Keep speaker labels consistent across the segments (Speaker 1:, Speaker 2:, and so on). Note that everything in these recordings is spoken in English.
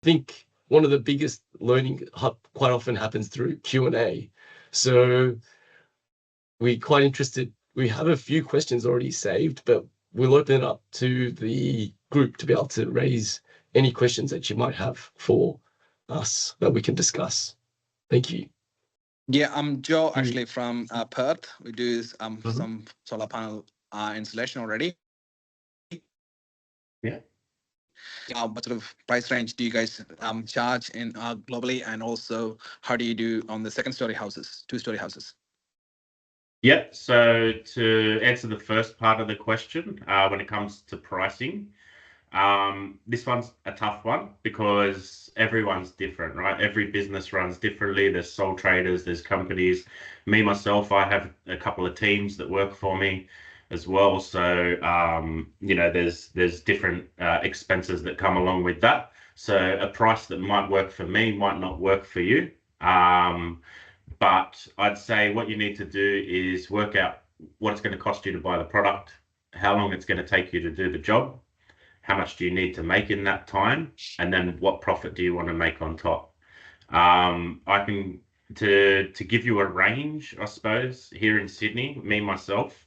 Speaker 1: think one of the biggest learning quite often happens through Q&A. So we're quite interested. We have a few questions already saved, but we'll open it up to the group to be able to raise any questions that you might have for us that we can discuss. Thank you.
Speaker 2: Yeah, I'm Joe, actually from Perth. We do some solar panel installation already.
Speaker 1: Yeah.
Speaker 2: What sort of price range do you guys charge in globally, and also how do you do on the second-story houses, two-story houses?
Speaker 3: Yeah, so to answer the first part of the question, when it comes to pricing, this one's a tough one because everyone's different, right? Every business runs differently. There's sole traders, there's companies. Me, myself, I have a couple of teams that work for me as well. So, there's different expenses that come along with that. So a price that might work for me might not work for you. But I'd say what you need to do is work out what it's going to cost you to buy the product, how long it's going to take you to do the job, how much do you need to make in that time, and then what profit do you want to make on top. I can to give you a range, I suppose, here in Sydney, myself,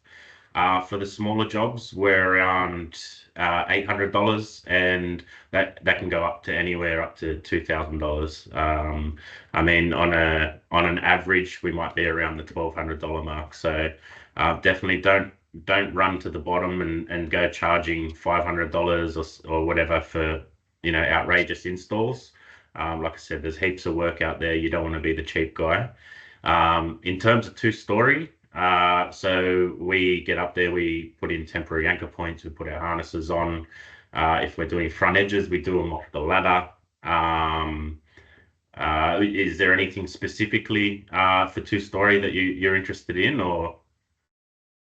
Speaker 3: for the smaller jobs, we're around $800, and that can go up to anywhere up to $2,000. I mean, on an average, we might be around the $1,200 mark. So definitely don't run to the bottom and go charging $500 or whatever for outrageous installs. Like I said, there's heaps of work out there. You don't want to be the cheap guy. In terms of two-story, so we get up there, we put in temporary anchor points, we put our harnesses on. If we're doing front edges, we do them off the ladder. Is there anything specifically for two-story that you're interested in, or?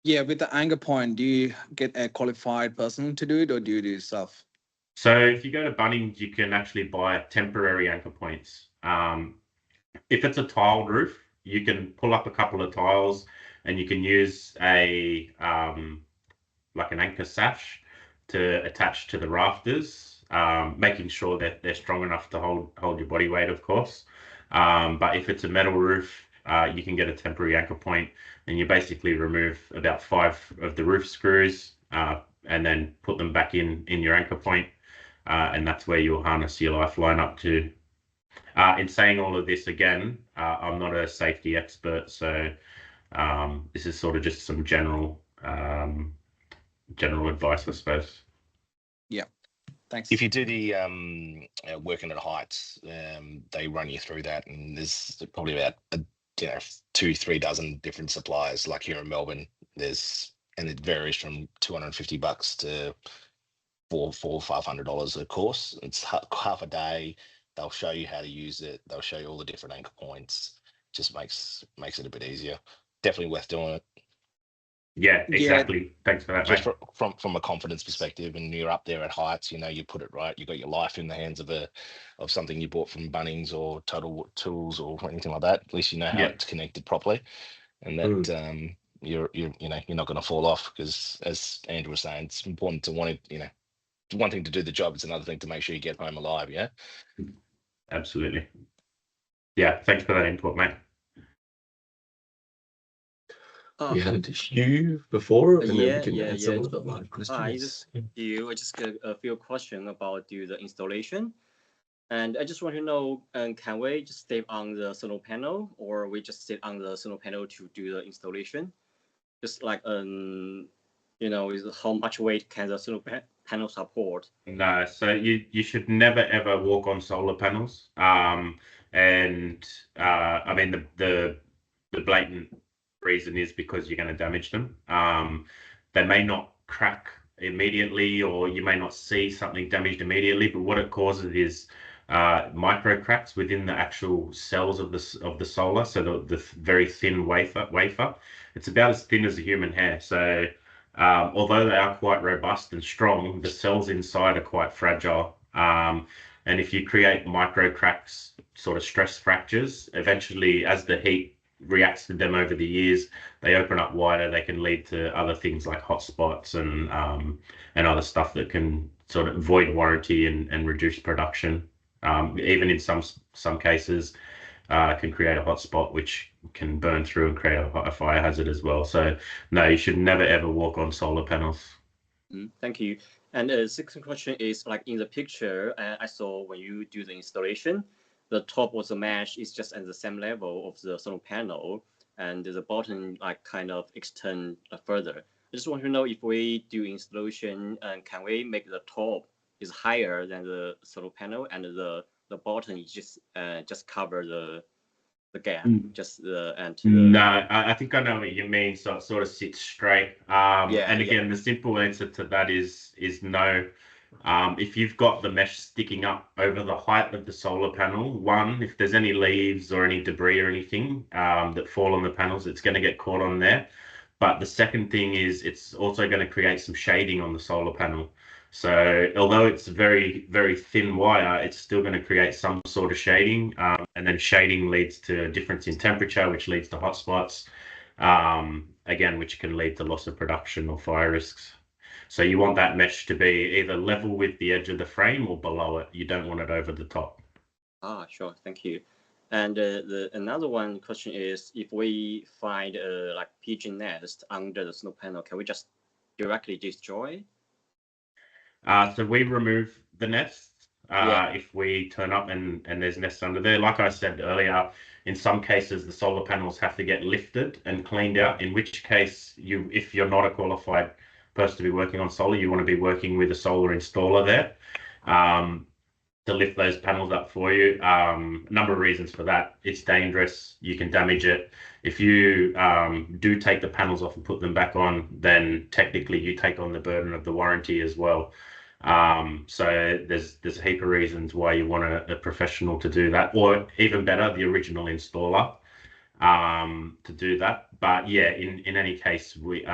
Speaker 2: Yeah, with the anchor point, do you get a qualified person to do it, or do you do it yourself?
Speaker 3: So if you go to Bunnings, you can actually buy temporary anchor points. If it's a tiled roof, you can pull up a couple of tiles and you can use a like an anchor sash to attach to the rafters, making sure that they're strong enough to hold your body weight, of course. But if it's a metal roof, you can get a temporary anchor point, and you basically remove about 5 of the roof screws and then put them back in your anchor point, and that's where you'll harness your lifeline up to. In saying all of this, again, I'm not a safety expert, so this is sort of just some general advice, I suppose.
Speaker 2: Yeah, thanks.
Speaker 4: If you do the working at heights, they run you through that, and there's probably about 2-3 dozen different suppliers. Like here in Melbourne, and it varies from $250 to $400-$500 a course. It's half a day. They'll show you how to use it. They'll show you all the different anchor points. Just makes it a bit easier. Definitely worth doing it.
Speaker 3: Yeah, exactly. Yeah. Thanks for that.
Speaker 4: Just from a confidence perspective, and you're up there at heights, you put it right. You got your life in the hands of something you bought from Bunnings or Total Tools or anything like that. At least you know how it's connected properly, and that you're not going to fall off, because, as Andrew was saying, it's important to want it. One thing to do the job, it's another thing to make sure you get home alive. Yeah.
Speaker 3: Absolutely. Yeah. Thanks for that input, mate.
Speaker 1: We had Hugh before, and then we can answer all the live questions.
Speaker 5: I just got a few questions about the installation, and I just want to know, can we just stay on the solar panel, or we just sit on the solar panel to do the installation? Just like is how much weight can the solar panel support?
Speaker 3: No, so you should never ever walk on solar panels. I mean the blatant reason is because you're going to damage them. They may not crack immediately, or you may not see something damaged immediately, but what it causes is micro cracks within the actual cells of the solar. So the very thin wafer. It's about as thin as a human hair. So although they are quite robust and strong, the cells inside are quite fragile. And if you create micro cracks, sort of stress fractures, eventually, as the heat reacts to them over the years, they open up wider. They can lead to other things like hot spots and other stuff that can sort of void warranty and reduce production. Even in some cases, can create a hot spot, which can burn through and create a fire hazard as well. So no, you should never ever walk on solar panels.
Speaker 5: Thank you. And the second question is, like in the picture, I saw when you do the installation, the top of the mesh is just at the same level of the solar panel, and the bottom like kind of extend further. I just want to know if we do installation, and can we make the top is higher than the solar panel, and the bottom is just cover the gap, just the and
Speaker 3: No, I think I know what you mean. So it sort of sits straight. And again, the simple answer to that is no. If you've got the mesh sticking up over the height of the solar panel, one, if there's any leaves or any debris or anything that fall on the panels, it's going to get caught on there. But the second thing is it's also going to create some shading on the solar panel. So although it's very, very thin wire, it's still going to create some sort of shading. And then shading leads to a difference in temperature, which leads to hotspots, again, which can lead to loss of production or fire risks. So you want that mesh to be either level with the edge of the frame or below it. You don't want it over the top.
Speaker 5: Sure. Thank you. And another one question is, if we find like pigeon nest under the solar panel, can we just directly destroy?
Speaker 3: So we remove the nests if we turn up and there's nests under there. Like I said earlier, in some cases the solar panels have to get lifted and cleaned out, in which case if you're not a qualified person to be working on solar, you want to be working with a solar installer there to lift those panels up for you. A number of reasons for that. It's dangerous. You can damage it. If you do take the panels off and put them back on, then technically you take on the burden of the warranty as well. So there's a heap of reasons why you want a professional to do that, or even better, the original installer to do that. But yeah, in any case, we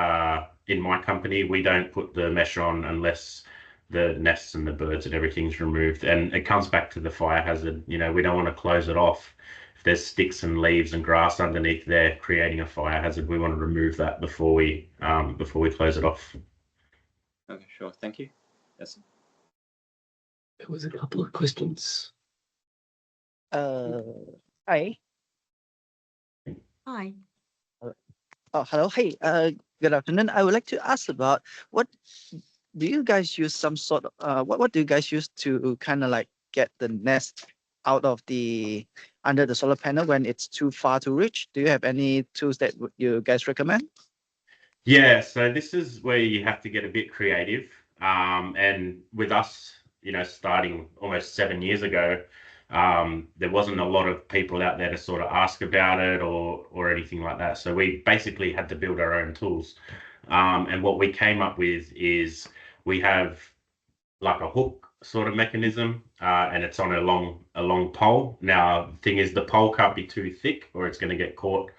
Speaker 3: in my company, we don't put the mesh on unless the nests and the birds and everything's removed. And it comes back to the fire hazard. You know, we don't want to close it off. If there's sticks and leaves and grass underneath there creating a fire hazard, we want to remove that before we close it off.
Speaker 5: Okay, sure. Thank you. Yes.
Speaker 1: There was a couple of questions.
Speaker 6: Hi.
Speaker 7: Hi.
Speaker 6: Hello. Hey, good afternoon. I would like to ask about what do you guys use some sort of what do you guys use to kind of like get the nest out of the under the solar panel when it's too far to reach? Do you have any tools that you guys recommend?
Speaker 3: Yeah, so this is where you have to get a bit creative. And with us, you know, starting almost 7 years ago, there wasn't a lot of people out there to sort of ask about it or anything like that. So we basically had to build our own tools. And what we came up with is we have like a hook sort of mechanism, and it's on a long pole. Now, the thing is, the pole can't be too thick or it's going to get caught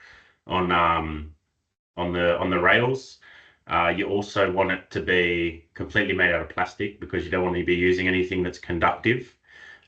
Speaker 3: on the rails. You also want it to be completely made out of plastic because you don't want to be using anything that's conductive.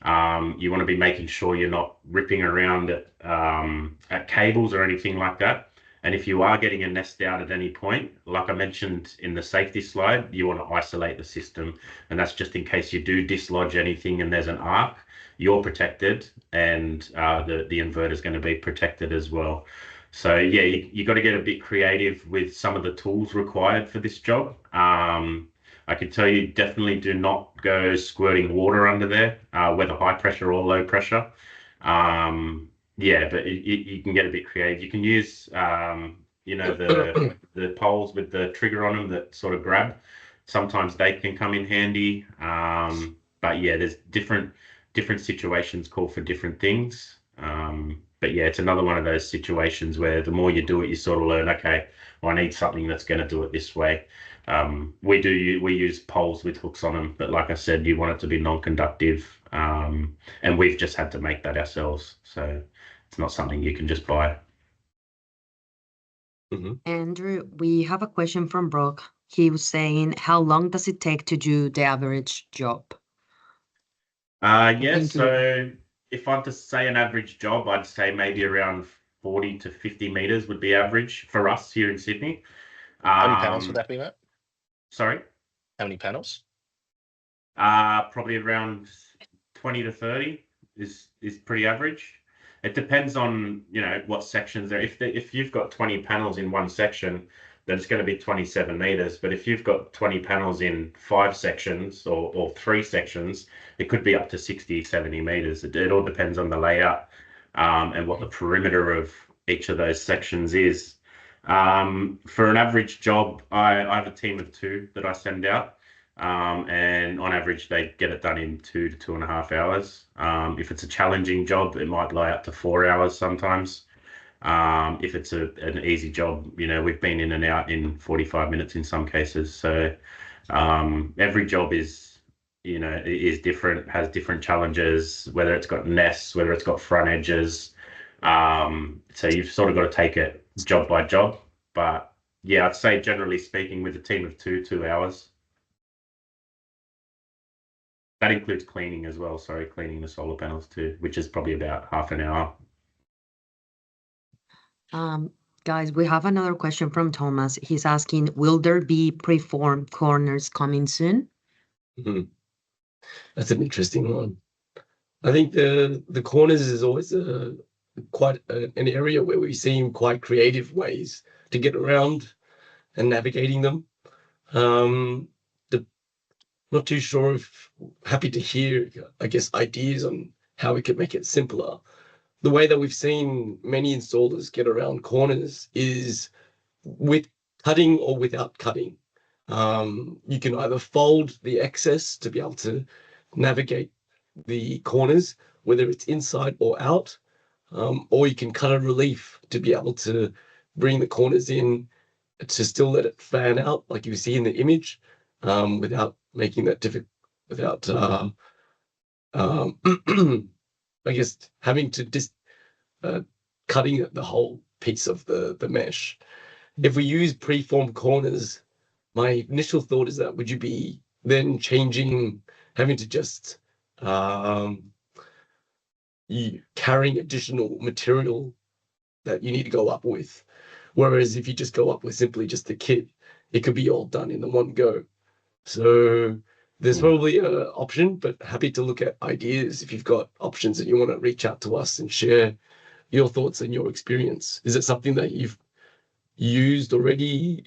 Speaker 3: You want to be making sure you're not ripping around at cables or anything like that. And if you are getting a nest out at any point, like I mentioned in the safety slide, you want to isolate the system. And that's just in case you do dislodge anything and there's an arc, you're protected, and the inverter is going to be protected as well. So yeah, you got to get a bit creative with some of the tools required for this job. I can tell you, definitely do not go squirting water under there, whether high pressure or low pressure. Yeah, but you can get a bit creative. You can use, you know, the poles with the trigger on them that sort of grab. Sometimes they can come in handy. But yeah, there's different situations call for different things. But yeah, it's another one of those situations where the more you do it, you sort of learn, okay, well, I need something that's going to do it this way. We use poles with hooks on them, but like I said, you want it to be non-conductive. And we've just had to make that ourselves. So it's not something you can just buy.
Speaker 7: Andrew, we have a question from Brock. He was saying, how long does it take to do the average job?
Speaker 3: Yeah, so if I'm to say an average job, I'd say maybe around 40 to 50 meters would be average for us here in Sydney.
Speaker 4: How many panels would that be, Matt?
Speaker 3: Sorry?
Speaker 4: How many panels?
Speaker 3: Probably around 20 to 30. is pretty average. It depends on, you know, what sections there. If you've got 20 panels in one section, then it's going to be 27 meters. But if you've got 20 panels in 5 sections or 3 sections, it could be up to 60, 70 meters. It all depends on the layout and what the perimeter of each of those sections is. For an average job, I have a team of 2 that I send out. And on average, they get it done in 2 to 2.5 hours. If it's a challenging job, it might lie up to 4 hours sometimes. If it's an easy job, you know, we've been in and out in 45 minutes in some cases. So every job is, you know, is different, has different challenges, whether it's got nests, whether it's got front edges. So you've sort of got to take it job by job. But yeah, I'd say generally speaking, with a team of 2 hours. That includes cleaning as well. Sorry, cleaning the solar panels too, which is probably about half an hour.
Speaker 7: Guys, we have another question from Thomas. He's asking, will there be preformed corners coming soon?
Speaker 1: That's an interesting one. I think the corners is always quite an area where we see quite creative ways to get around and navigating them. Not too sure if happy to hear, I guess, ideas on how we could make it simpler. The way that we've seen many installers get around corners is with cutting or without cutting. You can either fold the excess to be able to navigate the corners, whether it's inside or out, or you can cut a relief to be able to bring the corners in to still let it fan out like you see in the image, without making that difficult, without I guess having to cutting the whole piece of the mesh. If we use preformed corners, my initial thought is that would you be then having to just carrying additional material that you need to go up with, whereas if you just go up with simply just the kit, it could be all done in the one go. So there's probably an option, but happy to look at ideas if you've got options and you want to reach out to us and share your thoughts and your experience. Is it something that you've used already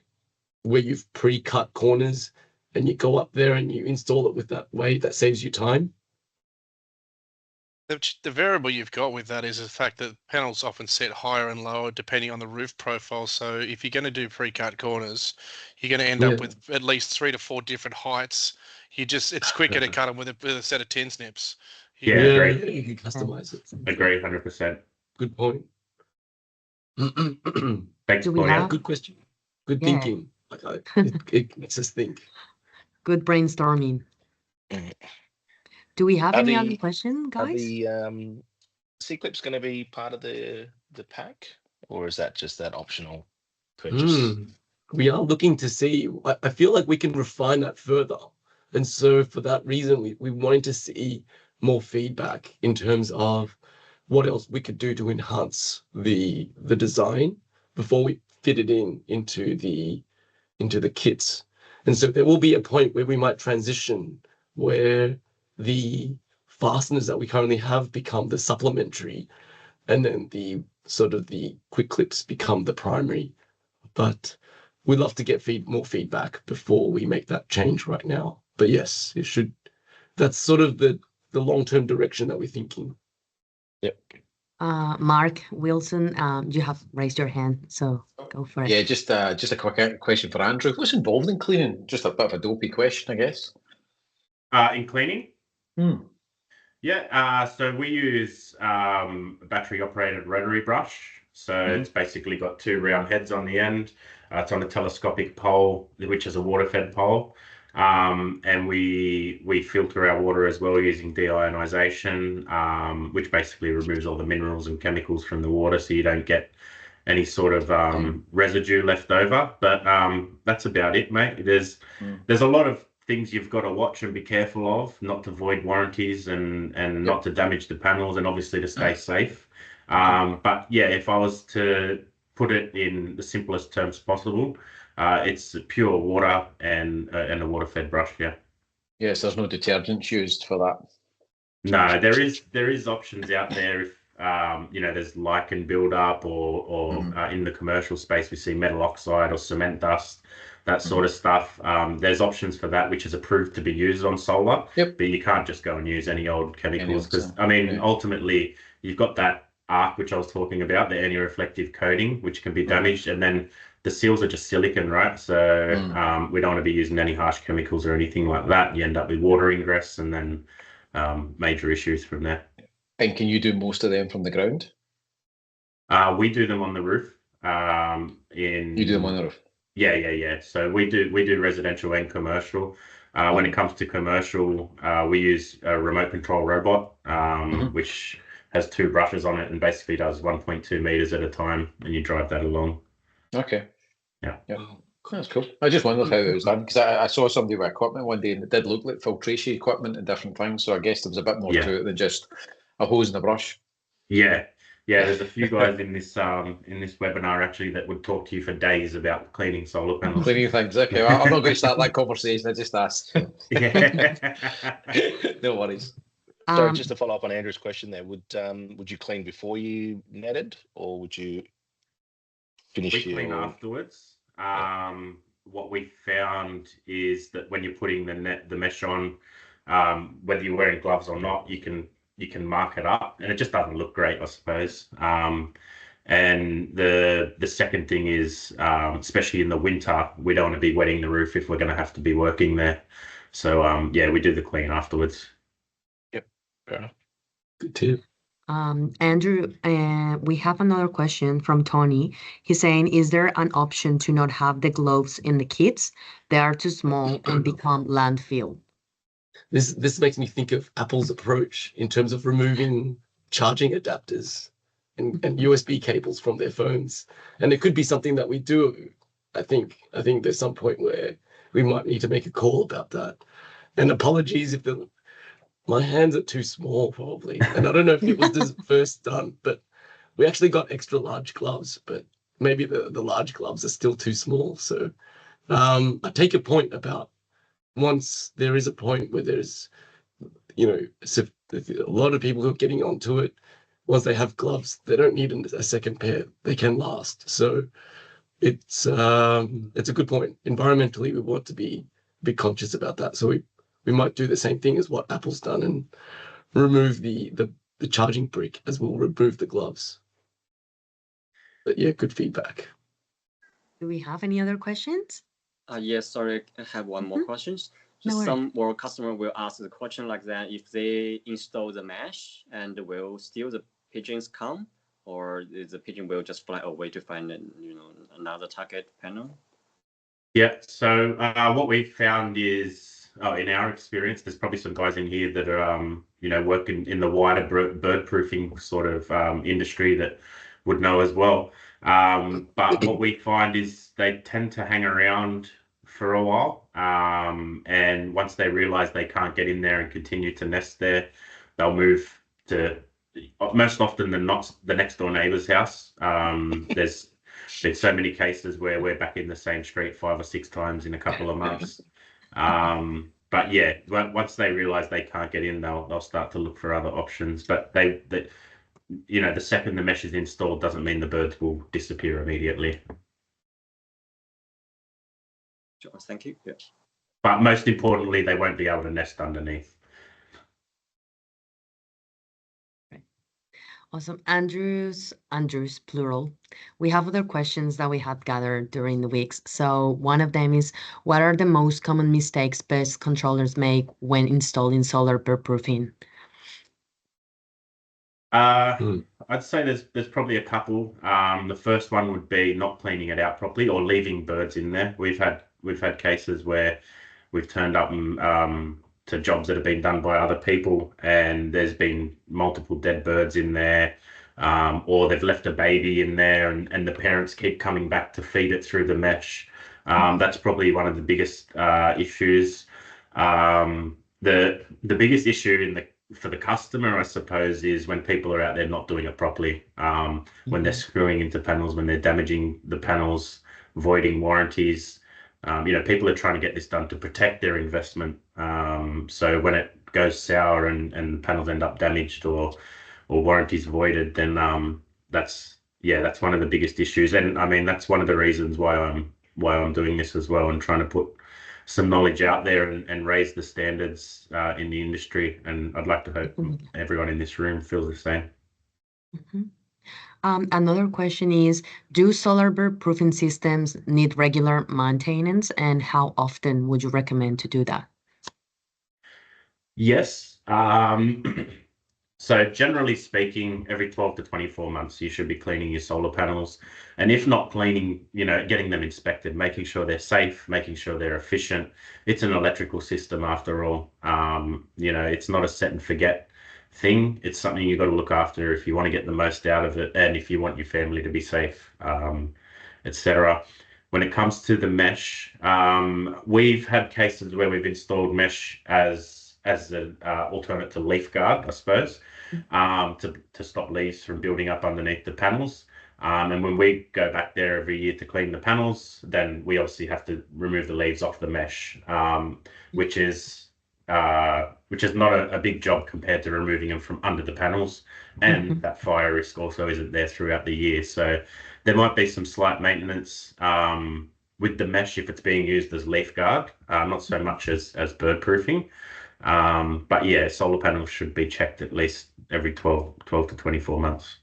Speaker 1: where you've pre-cut corners and you go up there and you install it with that way that saves you time?
Speaker 8: The variable you've got with that is the fact that panels often set higher and lower depending on the roof profile. So if you're going to do pre-cut corners, you're going to end up with at least 3 to 4 different heights. It's quicker to cut them with a set of 10 snips.
Speaker 3: Yeah, agree.
Speaker 1: You can customize it.
Speaker 3: Agree, 100%.
Speaker 1: Good point.
Speaker 3: Thanks,
Speaker 7: Do we
Speaker 3: Claudia.
Speaker 7: have-
Speaker 1: Good question. Good
Speaker 7: Yeah.
Speaker 1: thinking. It makes us think.
Speaker 7: Good brainstorming. Do we have
Speaker 4: Are
Speaker 7: any
Speaker 4: the-
Speaker 7: other question,
Speaker 4: Are
Speaker 7: guys?
Speaker 4: the C-clips going to be part of the pack, or is that just that optional purchase?
Speaker 1: We are looking to see. I feel like we can refine that further, and so for that reason, we wanted to see more feedback in terms of what else we could do to enhance the design before we fit it into the kits. And so there will be a point where we might transition where the fasteners that we currently have become the supplementary, and then the sort of the quick clips become the primary. But we'd love to get more feedback before we make that change right now. But yes, it should. That's sort of the long-term direction that we're thinking.
Speaker 4: Yep.
Speaker 7: Mark Wilson, you have raised your hand, so go for it.
Speaker 9: Yeah, just a quick question for Andrew. What's involved in cleaning? Just a bit of a dopey question, I guess.
Speaker 3: In cleaning? Yeah, so we use battery-operated rotary brush. So it's basically got 2 round heads on the end. It's on a telescopic pole, which is a water-fed pole. And we filter our water as well using deionization, which basically removes all the minerals and chemicals from the water, so you don't get any sort of residue left over. But that's about it, mate. There's a lot of things you've got to watch and be careful of, not to void warranties and not to damage the panels, and obviously to stay safe. But yeah, if I was to put it in the simplest terms possible, it's pure water and a water-fed brush. Yeah.
Speaker 9: Yes, there's no detergents used for that.
Speaker 3: No, there is options out there if there's lichen buildup or in the commercial space we see metal oxide or cement dust, that sort of stuff. There's options for that which is approved to be used on solar.
Speaker 9: Yep.
Speaker 3: But you can't just go and use any old chemicals because
Speaker 9: yeah.
Speaker 3: ultimately you've got that arc which I was talking about, the anti-reflective coating, which can be damaged, and then the seals are just silicon, right? So we don't want to be using any harsh chemicals or anything like that. You end up with water ingress and then major issues from there.
Speaker 9: And can you do most of them from the ground?
Speaker 3: We do them on the roof.
Speaker 9: You do them on the roof?
Speaker 3: Yeah. So we do residential and commercial. When it comes to commercial, we use a remote control robot, which has 2 brushes on it and basically does 1.2 meters at a time, and you drive that along.
Speaker 9: Okay.
Speaker 3: Yeah.
Speaker 9: That's cool. I just wondered how it was done because I saw somebody with equipment one day and it did look like filtration equipment and different things. So I guess there was a bit more to it than just a hose and a brush.
Speaker 3: Yeah. There's a few guys in this webinar actually that would talk to you for days about cleaning solar panels.
Speaker 9: Cleaning things. Okay, well, I'm not going to start that conversation. I just asked.
Speaker 3: Yeah.
Speaker 9: No worries.
Speaker 4: Sorry, just to follow up on Andrew's question there, would you clean before you netted, or would you finish
Speaker 3: We clean afterwards. What we found is that when you're putting the mesh on, whether you're wearing gloves or not, you can mark it up, and it just doesn't look great, I suppose. And the second thing is, especially in the winter, we don't want to be wetting the roof if we're going to have to be working there. So we do the clean afterwards.
Speaker 4: Yep, fair enough.
Speaker 1: Good tip.
Speaker 7: Andrew, we have another question from Tony. He's saying, is there an option to not have the gloves in the kits? They are too small and become landfill.
Speaker 1: This makes me think of Apple's approach in terms of removing charging adapters and USB cables from their phones. And it could be something that we do. I think there's some point where we might need to make a call about that. And apologies if my hands are too small, probably. And I don't know if it was this first done, but we actually got extra large gloves, but maybe the large gloves are still too small. So I take a point about once there is a point where there's, a lot of people who are getting onto it, once they have gloves, they don't need a second pair. They can last. So it's a good point. Environmentally, we want to be conscious about that. So we might do the same thing as what Apple's done and remove the charging brick as we'll remove the gloves. But yeah, good feedback.
Speaker 7: Do we have any other questions?
Speaker 5: Yes, sorry, I have one more question. Just some more customer will ask the question like that: if they install the mesh and will still the pigeons come, or the pigeon will just fly away to find another target panel?
Speaker 3: Yeah. So what we found is, in our experience, there's probably some guys in here that are working in the wider bird proofing sort of industry that would know as well. But what we find is they tend to hang around for a while, and once they realize they can't get in there and continue to nest there, they'll move to, most often than not, the next door neighbor's house. There's been so many cases where we're back in the same street 5 or 6 times in a couple of months. But yeah, once they realize they can't get in, they'll start to look for other options. But the second the mesh is installed doesn't mean the birds will disappear immediately.
Speaker 5: Sure, thank you. Yeah.
Speaker 3: But most importantly, they won't be able to nest underneath.
Speaker 7: Awesome. Andrews, plural. We have other questions that we have gathered during the weeks. So one of them is, what are the most common mistakes pest controllers make when installing solar bird proofing?
Speaker 3: I'd say there's probably a couple. The first one would be not cleaning it out properly or leaving birds in there. We've had cases where we've turned up to jobs that have been done by other people, and there's been multiple dead birds in there, or they've left a baby in there, and the parents keep coming back to feed it through the mesh. That's probably one of the biggest issues. The biggest issue for the customer, I suppose, is when people are out there not doing it properly, when they're screwing into panels, when they're damaging the panels, voiding warranties. People are trying to get this done to protect their investment. So when it goes sour and panels end up damaged or warranties voided, then that's one of the biggest issues. And I mean, that's one of the reasons why I'm doing this as well, and trying to put some knowledge out there and raise the standards in the industry. And I'd like to hope everyone in this room feels the same.
Speaker 7: Another question is, do solar bird proofing systems need regular maintenance, and how often would you recommend to do that?
Speaker 3: Yes. So generally speaking, every 12 to 24 months, you should be cleaning your solar panels. And if not cleaning, getting them inspected, making sure they're safe, making sure they're efficient. It's an electrical system after all. It's not a set and forget thing. It's something you've got to look after if you want to get the most out of it, and if you want your family to be safe, etc. When it comes to the mesh, we've had cases where we've installed mesh as an alternate to leaf guard, I suppose, to stop leaves from building up underneath the panels. And when we go back there every year to clean the panels, then we obviously have to remove the leaves off the mesh, which is not a big job compared to removing them from under the panels. And that fire risk also isn't there throughout the year. So there might be some slight maintenance with the mesh if it's being used as leaf guard, not so much as bird proofing. But yeah, solar panels should be checked at least every 12 to 24 months.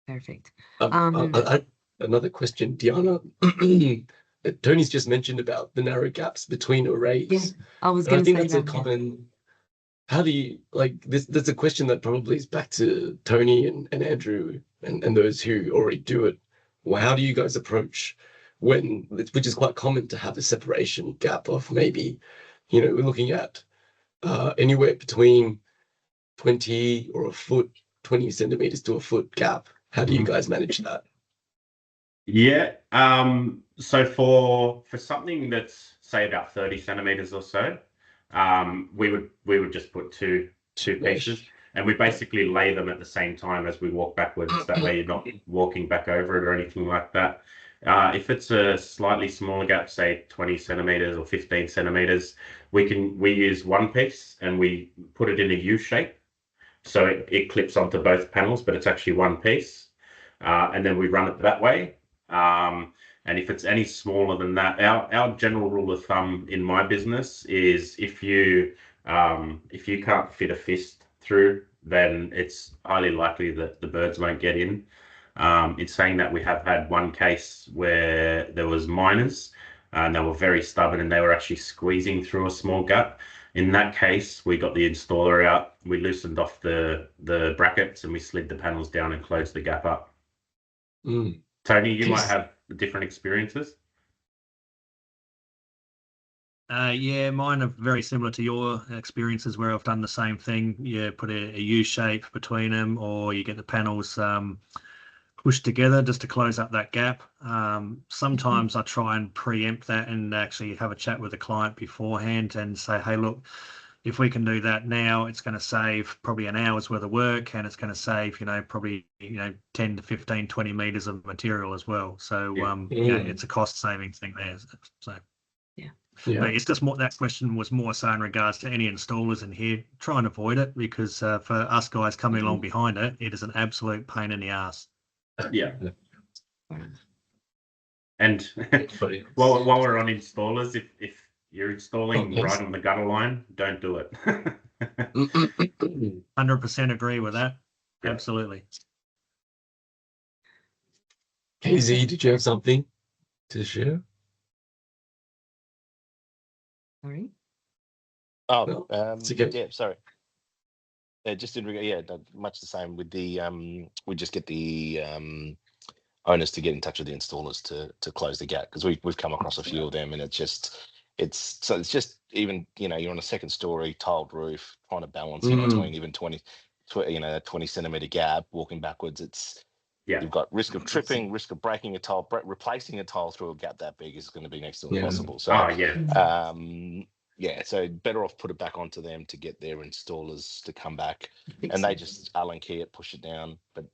Speaker 7: Perfect.
Speaker 1: Another question, Diana. Tony's just mentioned about the narrow gaps between arrays.
Speaker 7: Yeah, I was going to say
Speaker 1: that's
Speaker 7: that.
Speaker 1: a common. How do you this? That's a question that probably is back to Tony and Andrew and those who already do it. Well, how do you guys approach which is quite common to have a separation gap of maybe, we're looking at anywhere between 20 or a foot, 20 centimeters to a foot gap. How do you guys manage that?
Speaker 3: Yeah. So for something that's say about 30 centimeters or so, we would just put two pieces, and we basically lay them at the same time as we walk backwards. That way you're not walking back over it or anything like that. If it's a slightly smaller gap, say 20 centimeters or 15 centimeters, we use one piece and we put it in a U shape. So it clips onto both panels, but it's actually one piece. And then we run it that way. And if it's any smaller than that, our general rule of thumb in my business is if you can't fit a fist through, then it's highly likely that the birds won't get in. In saying that, we have had one case where there was miners and they were very stubborn and they were actually squeezing through a small gap. In that case, we got the installer out, we loosened off the brackets and we slid the panels down and closed the gap up. Tony, you might have different experiences.
Speaker 10: Yeah, mine are very similar to your experiences where I've done the same thing. You put a U shape between them, or you get the panels pushed together just to close up that gap. Sometimes I try and preempt that and actually have a chat with the client beforehand and say, hey, look, if we can do that now, it's going to save probably an hour's worth of work, and it's going to save, probably 10 to 15, 20 meters of material as well. So it's a cost saving thing there. So but it's just more, that question was more so in regards to any installers in here. Try and avoid it, because for us guys coming along behind it, it is an absolute pain in the ass.
Speaker 3: Yeah. And while we're on installers, if you're installing right on the gutter line, don't do it.
Speaker 10: 100% agree with that.
Speaker 3: Yeah.
Speaker 10: Absolutely.
Speaker 1: KZ, did you have something to share?
Speaker 7: Sorry.
Speaker 4: Oh,
Speaker 1: No, it's okay.
Speaker 4: yeah, sorry. Just in regard, much the same with the we just get the owners to get in touch with the installers to close the gap, because we've come across a few of them, and it's just even you're on a second story tiled roof trying to balance in between even 20 centimeter gap walking backwards. You've got risk of tripping, risk of breaking a tile, replacing a tile through a gap that big is going to be next to impossible. So so better off put it back onto them to get their installers to come back, and they just Allen key it, push it down, but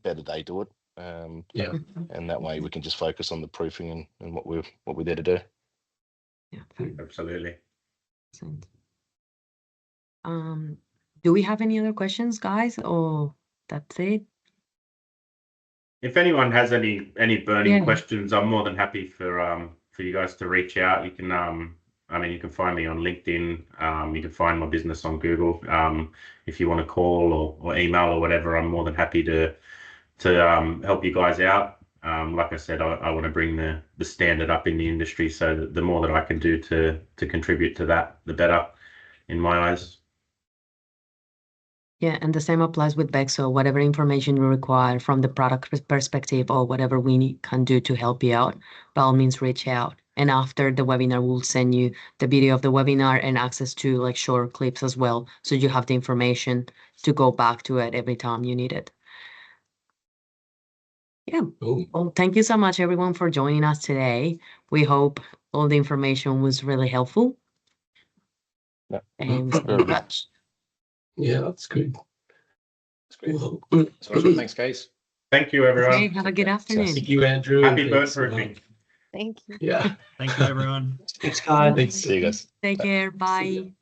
Speaker 4: better they do it. And that way we can just focus on the proofing and what we're there to do.
Speaker 7: Yeah,
Speaker 3: absolutely.
Speaker 7: Do we have any other questions, guys? Or that's it?
Speaker 3: If anyone has any burning
Speaker 7: Yeah.
Speaker 3: questions, I'm more than happy for you guys to reach out. You can I mean, you can find me on LinkedIn. You can find my business on Google. If you want to call or email or whatever, I'm more than happy to help you guys out. Like I said, I want to bring the standard up in the industry, so that the more that I can do to contribute to that, the better, in my eyes.
Speaker 7: Yeah, and the same applies with Vexo. Whatever information you require from the product perspective or whatever we can do to help you out, by all means, reach out. And after the webinar, we'll send you the video of the webinar and access to like short clips as well, so you have the information to go back to it every time you need it. Yeah.
Speaker 1: Cool.
Speaker 7: Well, thank you so much, everyone, for joining us today. We hope all the information was really helpful.
Speaker 4: Yeah.
Speaker 7: And we'll stay in touch.
Speaker 1: Yeah, that's good.
Speaker 9: That's great.
Speaker 1: Well,
Speaker 9: So awesome. Thanks, guys.
Speaker 3: Thank you, everyone.
Speaker 7: Okay, have a good afternoon.
Speaker 1: thank you, Andrew. and
Speaker 3: Happy burn
Speaker 1: thanks,
Speaker 3: proofing.
Speaker 11: Thank you.
Speaker 1: Yeah.
Speaker 10: Thank you, everyone.
Speaker 1: Thanks, guys. Thanks.
Speaker 4: See you guys.
Speaker 7: Take care. Bye.